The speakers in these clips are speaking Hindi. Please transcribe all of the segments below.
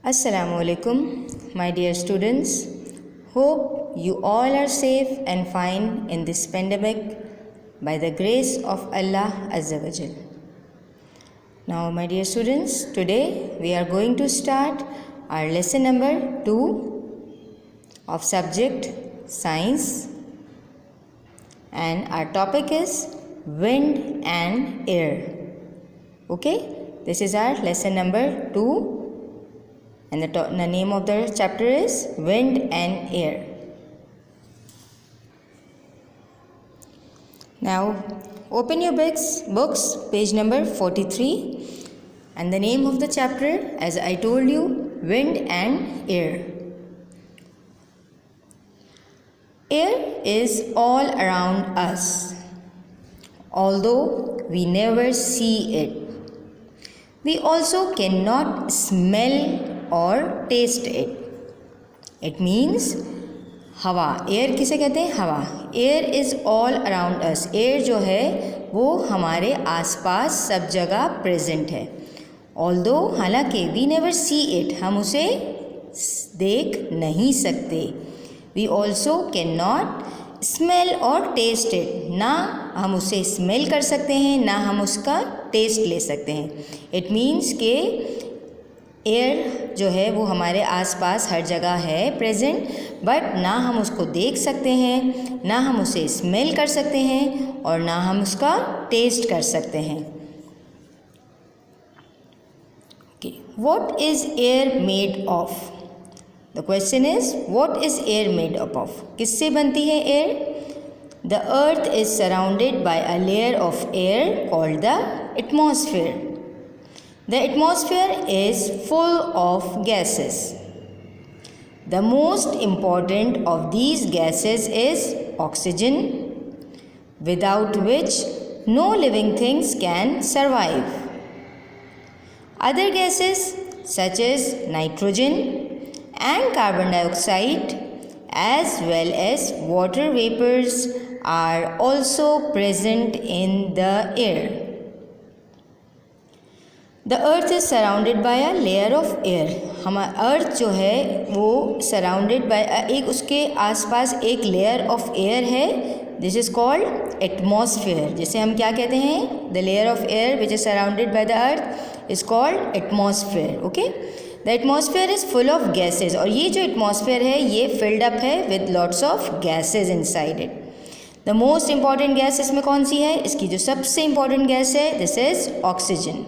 Assalamualaikum, my dear students. Hope you all are safe and fine in this pandemic by the grace of Allah Azza wa Jal. Now, my dear students, today we are going to start our lesson number 2 of subject Science, and our topic is Wind and Air. Okay, this is our lesson number 2. And the name of the chapter is Wind and Air. Now, open your books, page number 43. And the name of the chapter, as I told you, Wind and Air. Air is all around us, although we never see it. We also cannot smell और टेस्ट इट मीन्स हवा. एयर किसे कहते हैं? हवा. Air is all around us. Air जो है वो हमारे आसपास सब जगह प्रेजेंट है. ऑल्दो हालांकि वी नेवर सी इट, हम उसे देख नहीं सकते. We also can not smell और टेस्ट इट. ना हम उसे स्मेल कर सकते हैं, ना हम उसका टेस्ट ले सकते हैं. इट मीन्स के एयर जो है वो हमारे आसपास हर जगह है प्रेजेंट, बट ना हम उसको देख सकते हैं, ना हम उसे स्मेल कर सकते हैं, और ना हम उसका टेस्ट कर सकते हैं. Okay, what is air made of? The question is what is air made up of? किससे बनती है air? The earth is surrounded by a layer of air called the atmosphere. The atmosphere is full of gases. The most important of these gases is oxygen, without which no living things can survive. Other gases such as nitrogen and carbon dioxide, as well as water vapors, are also present in the air. The earth is surrounded by a layer of air. हमारा अर्थ जो है वो सराउंडेड बाय एक उसके आसपास एक लेयर ऑफ एयर है. This is called atmosphere. जिसे हम क्या कहते हैं? The layer of air which is surrounded by the earth is called atmosphere. Okay, the atmosphere is full of gases. और ये जो एटमॉस्फेयर है ये फिल्ड अप है with lots of gases inside it. The most important gas इसमें कौन सी है? इसकी जो सबसे इंपॉर्टेंट गैस है, this is oxygen,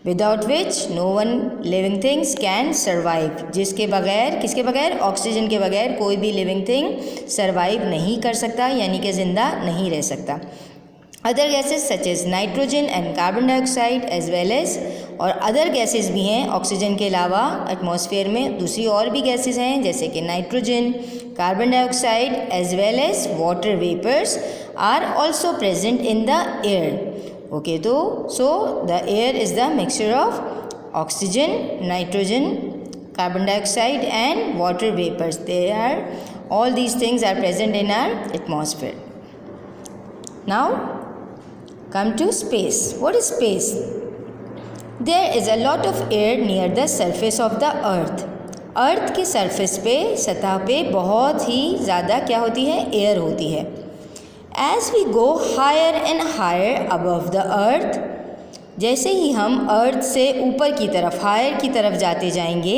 without which no one living things can survive. जिसके बगैर, किसके बगैर? ऑक्सीजन के बगैर कोई भी लिविंग थिंग सर्वाइव नहीं कर सकता, यानी कि ज़िंदा नहीं रह सकता. Other gases such as nitrogen and carbon dioxide as well as, और अदर गैसेस भी हैं ऑक्सीजन के अलावा एटमॉस्फेयर में. दूसरी और भी गैसेस हैं जैसे कि nitrogen, carbon dioxide as well as water vapours are also present in the air. Okay, so the air is the mixture of oxygen, nitrogen, carbon dioxide and water vapors. All these things are present in our atmosphere. Now come to space. What is space? There is a lot of air near the surface of the earth. अर्थ के सरफेस पे, सतह पे बहुत ही ज़्यादा क्या होती है? एयर होती है. As we go higher and higher above the earth, जैसे ही हम अर्थ से ऊपर की तरफ, हायर की तरफ जाते जाएंगे,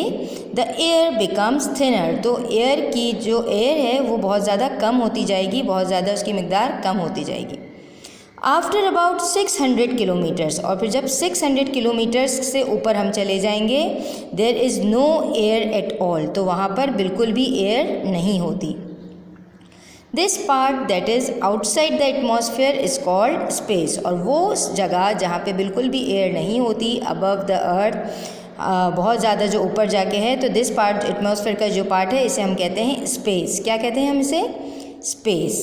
the air becomes thinner. तो एयर की जो एयर है वो बहुत ज़्यादा कम होती जाएगी, बहुत ज़्यादा उसकी मिकदार कम होती जाएगी. आफ्टर अबाउट 600 किलोमीटर्स, और फिर जब 600 किलोमीटर्स से ऊपर हम चले जाएंगे, there is no air at all. तो वहाँ पर बिल्कुल भी एयर नहीं होती. This part that is outside the atmosphere is called space. और वो जगह जहाँ पे बिल्कुल भी एयर नहीं होती, अबव द अर्थ, बहुत ज़्यादा जो ऊपर जाके है, तो दिस पार्ट एटमॉस्फेयर का जो पार्ट है इसे हम कहते हैं स्पेस. क्या कहते हैं हम इसे? Space.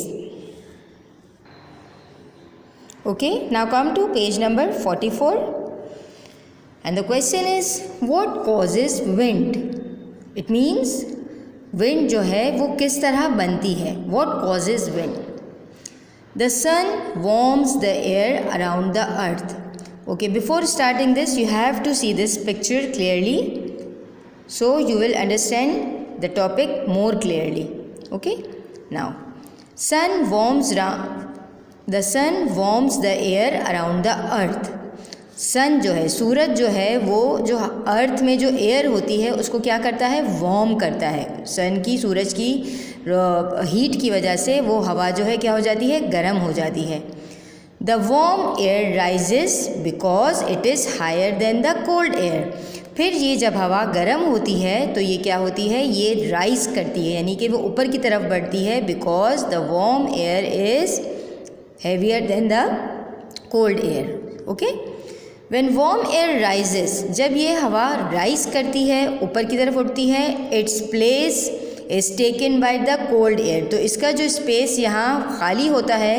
Okay, now come to page number 44 and the question is what causes wind? It means wind जो है वो किस तरह बनती है? What causes wind? The sun warms the air around the earth. Okay, before starting this, you have to see this picture clearly. so you will understand the topic more clearly. Okay, now the sun warms the air around the earth. सन जो है, सूरज जो है, वो जो अर्थ में जो एयर होती है उसको क्या करता है, वार्म करता है। सन की, सूरज की हीट की वजह से वो हवा जो है क्या हो जाती है, गर्म हो जाती है। The warm air rises because it is higher than the cold air. फिर ये जब हवा गर्म होती है तो ये क्या होती है, ये राइज करती है, यानी कि वो ऊपर की तरफ बढ़ती है, because the warm air is heavier than the cold air. Okay, when warm air rises, जब ये हवा राइज करती है, ऊपर की तरफ उठती है, its place is taken by the cold air. तो इसका जो स्पेस यहाँ खाली होता है,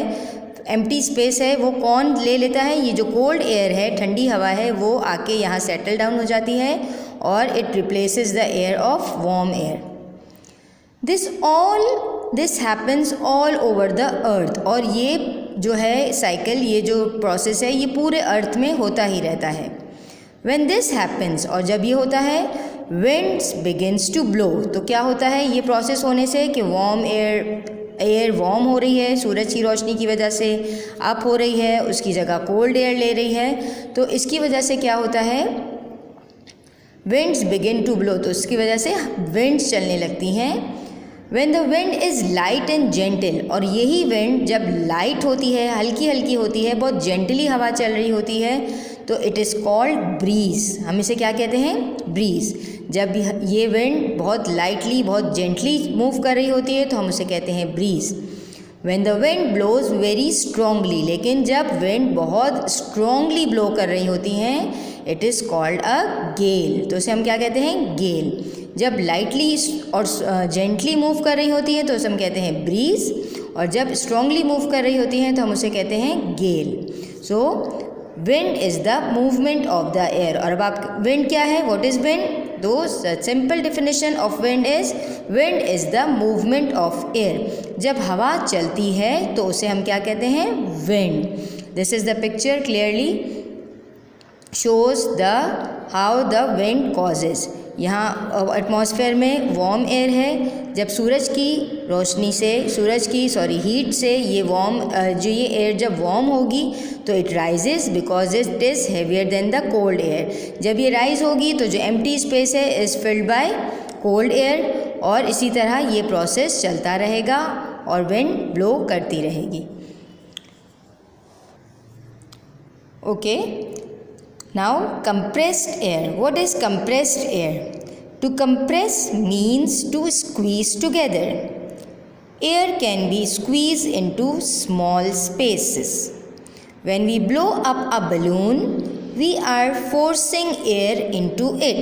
एम्प्टी स्पेस है, वो कौन ले लेता है, ये जो कोल्ड एयर है, ठंडी हवा है, वो आके यहाँ सेटल डाउन हो जाती है और it replaces the air of warm air. This happens all over the earth. और ये जो है साइकिल, ये जो प्रोसेस है, ये पूरे अर्थ में होता ही रहता है। व्हेन दिस हैपन्स, और जब ये होता है, विंड्स बिगिन्स टू ब्लो। तो क्या होता है ये प्रोसेस होने से कि वार्म एयर वार्म हो रही है, सूरज की रोशनी की वजह से अप हो रही है, उसकी जगह कोल्ड एयर ले रही है। तो इसकी वजह से क्या होता है, विंड्स बिगिन टू ब्लो, तो उसकी वजह से विंड्स चलने लगती हैं। When the wind is light and gentle, और यही विंड जब लाइट होती है, हल्की हल्की होती है, बहुत जेंटली हवा चल रही होती है, तो इट इज़ कॉल्ड ब्रीज। हम इसे क्या कहते हैं, ब्रीज। जब ये विंड बहुत लाइटली, बहुत जेंटली मूव कर रही होती है तो हम उसे कहते हैं bridge. When the wind blows very strongly, लेकिन जब विंड बहुत स्ट्रॉन्गली ब्लो कर रही होती हैं, इट इज़ कॉल्ड अ गेल। तो उसे हम क्या कहते हैं, गेल। जब लाइटली और जेंटली मूव कर रही होती है तो उसे हम कहते हैं ब्रीज, और जब स्ट्रॉन्गली मूव कर रही होती हैं तो हम उसे कहते हैं gale. So wind is the movement of the air. और अब आप, विंड क्या है, व्हाट इज़ विंड? दो simple definition of wind is the movement of air. जब हवा चलती है तो उसे हम क्या कहते हैं, wind. This is the picture clearly shows how the wind causes. यहाँ एटमॉस्फेयर में वार्म एयर है, जब सूरज की रोशनी से, हीट से ये ये एयर जब वार्म होगी तो it rises because it is heavier than the cold air. जब ये राइज होगी तो जो एम्प्टी स्पेस है is filled by cold air, और इसी तरह ये प्रोसेस चलता रहेगा और विंड ब्लो करती रहेगी। Okay, now compressed air. What is compressed air? To compress means to squeeze together. Air can be squeezed into small spaces. When we blow up a balloon, we are forcing air into it.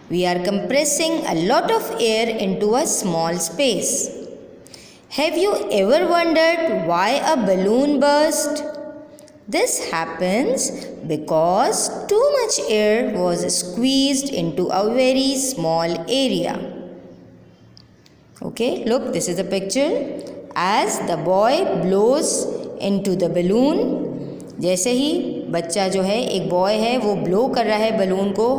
We are compressing a lot of air into a small space. Have you ever wondered why a balloon burst? This happens because too much air was squeezed into a very small area. Okay, look, this is the picture. As the boy blows into the balloon, जैसे ही बच्चा जो है, एक बॉय है, वो ब्लो कर रहा है बलून को,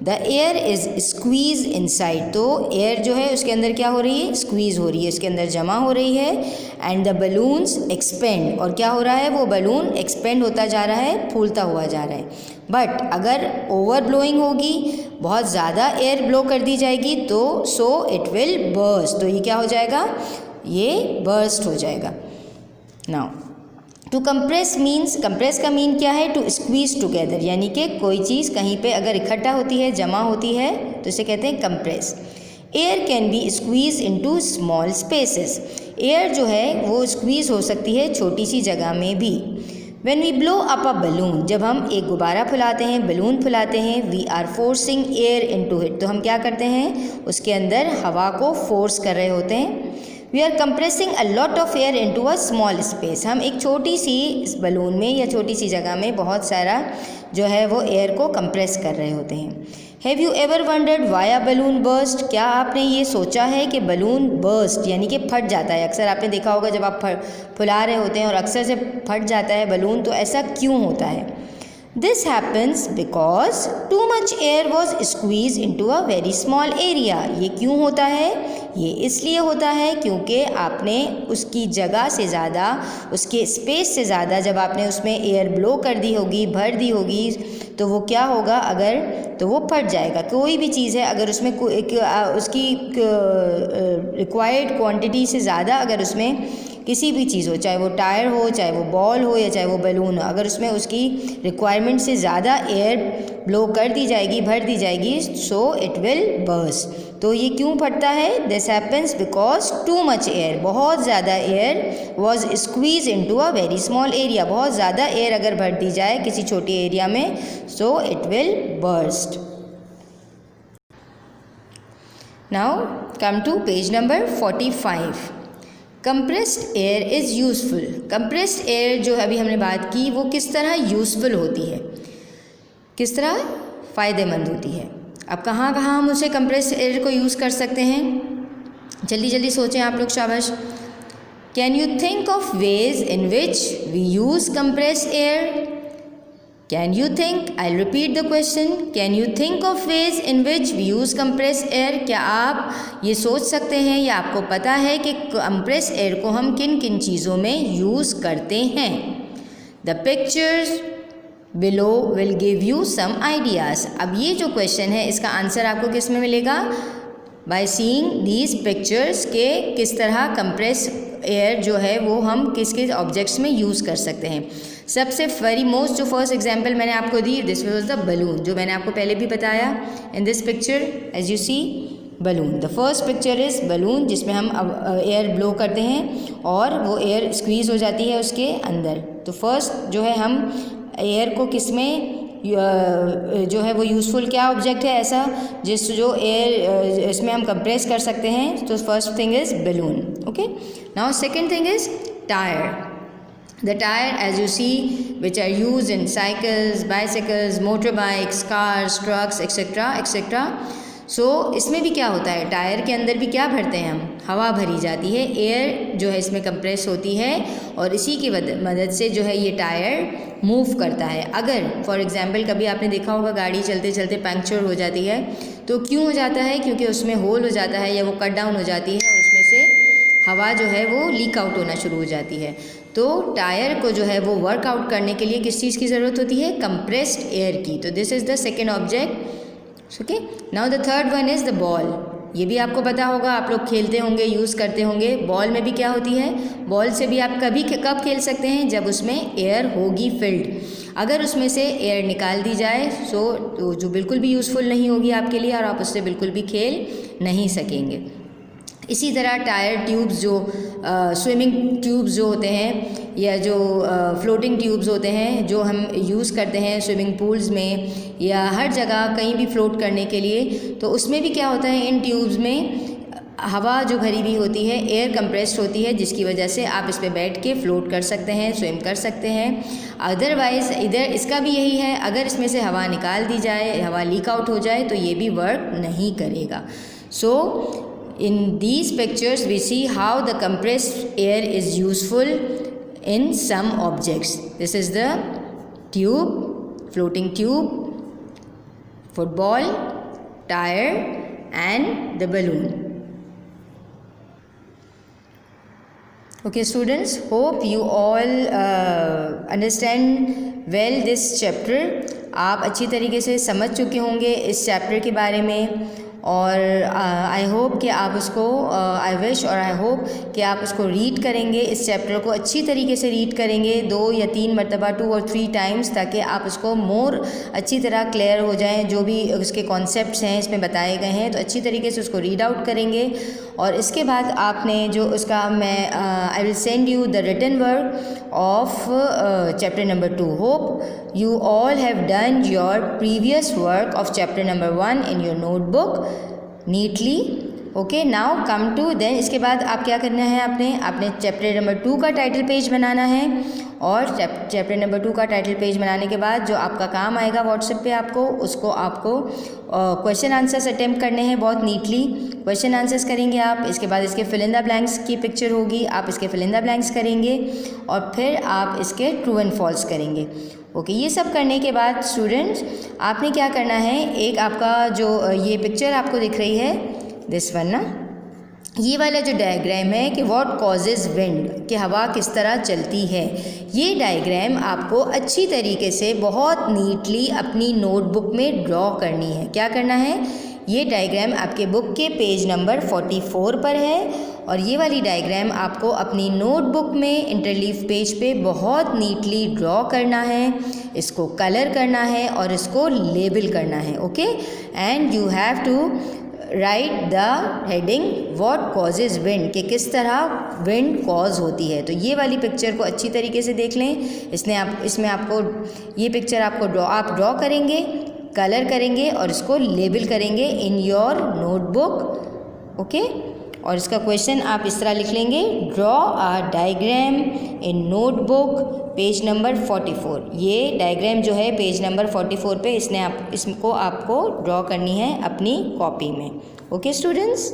the air is squeeze inside. तो एयर जो है उसके अंदर क्या हो रही है, स्क्वीज हो रही है, उसके अंदर जमा हो रही है। एंड द बलून्स एक्सपेंड, और क्या हो रहा है, वो बलून एक्सपेंड होता जा रहा है, फूलता हुआ जा रहा है। बट अगर ओवर ब्लोइंग होगी, बहुत ज़्यादा एयर ब्लो कर दी जाएगी, तो सो इट विल बर्स्ट। तो ये क्या हो जाएगा, ये बर्स्ट हो जाएगा। Now to compress means, compress का मीन क्या है, टू स्क्वीज टुगेदर, यानी कि कोई चीज़ कहीं पे अगर इकट्ठा होती है, जमा होती है, तो इसे कहते हैं compress. Air can be squeeze into small spaces. Air जो है वो स्क्वीज हो सकती है छोटी सी जगह में भी। When we blow up a balloon, जब हम एक गुब्बारा फुलाते हैं, बलून फुलाते हैं, we are forcing air into it. तो हम क्या करते हैं, उसके अंदर हवा को फोर्स कर रहे होते हैं। We are compressing a lot of air into a small space. हम एक छोटी सी इस बलून में या छोटी सी जगह में बहुत सारा जो है वो एयर को कंप्रेस कर रहे होते हैं। Have you ever wondered why a balloon burst? क्या आपने ये सोचा है कि बलून बर्स्ट यानी कि फट जाता है? अक्सर आपने देखा होगा जब आप फुला रहे होते हैं और अक्सर से फट जाता है बलून, तो ऐसा क्यों होता है? This happens because too much air was squeeze into a very small area. ये क्यों होता है? ये इसलिए होता है क्योंकि आपने उसकी जगह से ज़्यादा, उसके स्पेस से ज़्यादा जब आपने उसमें एयर ब्लो कर दी होगी, भर दी होगी, तो वो क्या होगा, अगर तो वो फट जाएगा। कोई भी चीज़ है अगर उसमें उसकी रिक्वायर्ड क्वांटिटी से ज़्यादा अगर उसमें किसी भी चीज़ हो, चाहे वो टायर हो, चाहे वो बॉल हो, या चाहे वो बैलून हो, अगर उसमें उसकी रिक्वायरमेंट से ज़्यादा एयर ब्लो कर दी जाएगी, भर दी जाएगी, सो इट विल बर्स्ट। तो ये क्यों फटता है? This happens because too much air, बहुत ज़्यादा air was squeeze into a very small area, बहुत ज़्यादा एयर अगर भर दी जाए किसी छोटे एरिया में, so it will burst. Now come to page number 45। Compressed air is useful. Compressed air जो अभी हमने बात की वो किस तरह यूज़फुल होती है, किस तरह फ़ायदेमंद होती है। अब कहाँ कहाँ हम उसे कंप्रेस्ड एयर को यूज़ कर सकते हैं? जल्दी जल्दी सोचें आप लोग, शाबाश। Can you think of ways in which we use compressed air? Can you think? I'll repeat the question. Can you think of ways in which we use compressed air? क्या आप ये सोच सकते हैं या आपको पता है कि compressed air को हम किन किन चीज़ों में यूज़ करते हैं? The pictures below will give you some ideas. अब ये जो क्वेश्चन है इसका आंसर आपको किस में मिलेगा? By seeing these pictures के किस तरह compressed एयर जो है वो हम किस किस ऑब्जेक्ट्स में यूज़ कर सकते हैं। सबसे वेरी मोस्ट जो फर्स्ट एग्जांपल मैंने आपको दी, दिस वाज द बलून, जो मैंने आपको पहले भी बताया। In this picture as you see balloon, the first picture is balloon, जिसमें हम एयर ब्लो करते हैं और वो एयर स्क्वीज़ हो जाती है उसके अंदर। तो फर्स्ट जो है हम एयर को किस में जो है वो यूज़फुल क्या ऑब्जेक्ट है ऐसा जो एयर इसमें हम कंप्रेस कर सकते हैं। तो first thing is balloon. Okay, now second thing is tyre. The tire, as you see, which are used in cycles, bicycles, motorbikes, cars, trucks, etc., etc. So इसमें भी क्या होता है, टायर के अंदर भी क्या भरते हैं हम, हवा भरी जाती है, एयर जो है इसमें कंप्रेस होती है और इसी की मदद से जो है ये टायर मूव करता है। अगर फॉर एग्जांपल कभी आपने देखा होगा गाड़ी चलते चलते पंक्चर हो जाती है, तो क्यों हो जाता है? क्योंकि उसमें होल हो जाता है या वो कट डाउन हो जाती है और उसमें से हवा जो है वो लीक आउट होना शुरू हो जाती है। तो टायर को जो है वो वर्कआउट करने के लिए किस चीज़ की ज़रूरत होती है? कंप्रेस्ड एयर की। तो this is the second object. Okay, now the third one is the ball. ये भी आपको पता होगा, आप लोग खेलते होंगे, यूज़ करते होंगे। बॉल में भी क्या होती है? बॉल से भी आप कब खेल सकते हैं? जब उसमें एयर होगी फिल्ड। अगर उसमें से एयर निकाल दी जाए तो जो बिल्कुल भी यूज़फुल नहीं होगी आपके लिए और आप उससे बिल्कुल भी खेल नहीं सकेंगे। इसी तरह टायर ट्यूब्स जो स्विमिंग ट्यूब्स जो होते हैं या जो फ्लोटिंग ट्यूब्स होते हैं जो हम यूज़ करते हैं स्विमिंग पूल्स में या हर जगह कहीं भी फ्लोट करने के लिए, तो उसमें भी क्या होता है, इन ट्यूब्स में हवा जो भरी हुई होती है, एयर कंप्रेस्ड होती है, जिसकी वजह से आप इस पर बैठ के फ्लोट कर सकते हैं, स्विम कर सकते हैं। अदरवाइज़ इधर इसका भी यही है, अगर इसमें से हवा निकाल दी जाए, हवा लीक आउट हो जाए तो ये भी वर्क नहीं करेगा। सो in these pictures we see how the compressed air is useful in some objects. This is the tube, floating tube, football, tire and the balloon. Okay students, hope you all understand well this chapter. आप अच्छी तरीके से समझ चुके होंगे इस चैप्टर के बारे में और आई होप कि आप उसको आई विश और आई होप कि आप उसको रीड करेंगे, इस चैप्टर को अच्छी तरीके से रीड करेंगे 2 या 3 मरतबा 2 और 3 टाइम्स, ताकि आप उसको मोर अच्छी तरह क्लियर हो जाएं। जो भी उसके कॉन्सेप्ट्स हैं इसमें बताए गए हैं तो अच्छी तरीके से उसको रीड आउट करेंगे। और इसके बाद आपने जो उसका मैं I will send you the written work of chapter number 2. Hope you all have done your previous work of chapter number 1 in your notebook neatly. Okay, now come to then इसके बाद आप क्या करना है, आपने चैप्टर नंबर 2 का टाइटल पेज बनाना है और चैप्टर नंबर 2 का टाइटल पेज बनाने के बाद जो आपका काम आएगा व्हाट्सएप पे आपको क्वेश्चन आंसर्स अटेम्प्ट करने हैं बहुत नीटली। क्वेश्चन आंसर्स करेंगे आप, इसके बाद इसके फिल इन द ब्लैंक्स की पिक्चर होगी, आप इसके फिल इन द ब्लैंक्स करेंगे और फिर आप इसके ट्रू एंड फॉल्स करेंगे। ओके, ये सब करने के बाद स्टूडेंट्स आपने क्या करना है, एक आपका जो ये पिक्चर आपको दिख रही है, दिस वन ना, ये वाला जो डायग्राम है कि व्हाट कॉजेज़ विंड, कि हवा किस तरह चलती है, ये डायग्राम आपको अच्छी तरीके से बहुत नीटली अपनी नोटबुक में ड्रॉ करनी है। क्या करना है, ये डायग्राम आपके बुक के पेज नंबर 44 पर है और ये वाली डायग्राम आपको अपनी नोटबुक में इंटरलीफ पेज पे बहुत नीटली ड्रॉ करना है, इसको कलर करना है और इसको लेबल करना है। Okay, and you have to write the heading what causes wind, कि किस तरह विंड कॉज होती है। तो ये वाली पिक्चर को अच्छी तरीके से देख लें, इसमें आपको ये पिक्चर आपको आप ड्रॉ करेंगे, कलर करेंगे और इसको लेबल करेंगे इन योर नोटबुक। ओके, और इसका क्वेश्चन आप इस तरह लिख लेंगे, draw a diagram in notebook page number 44। ये डायग्राम जो है पेज नंबर 44 पे इसको आपको ड्रॉ करनी है अपनी कॉपी में। Okay students.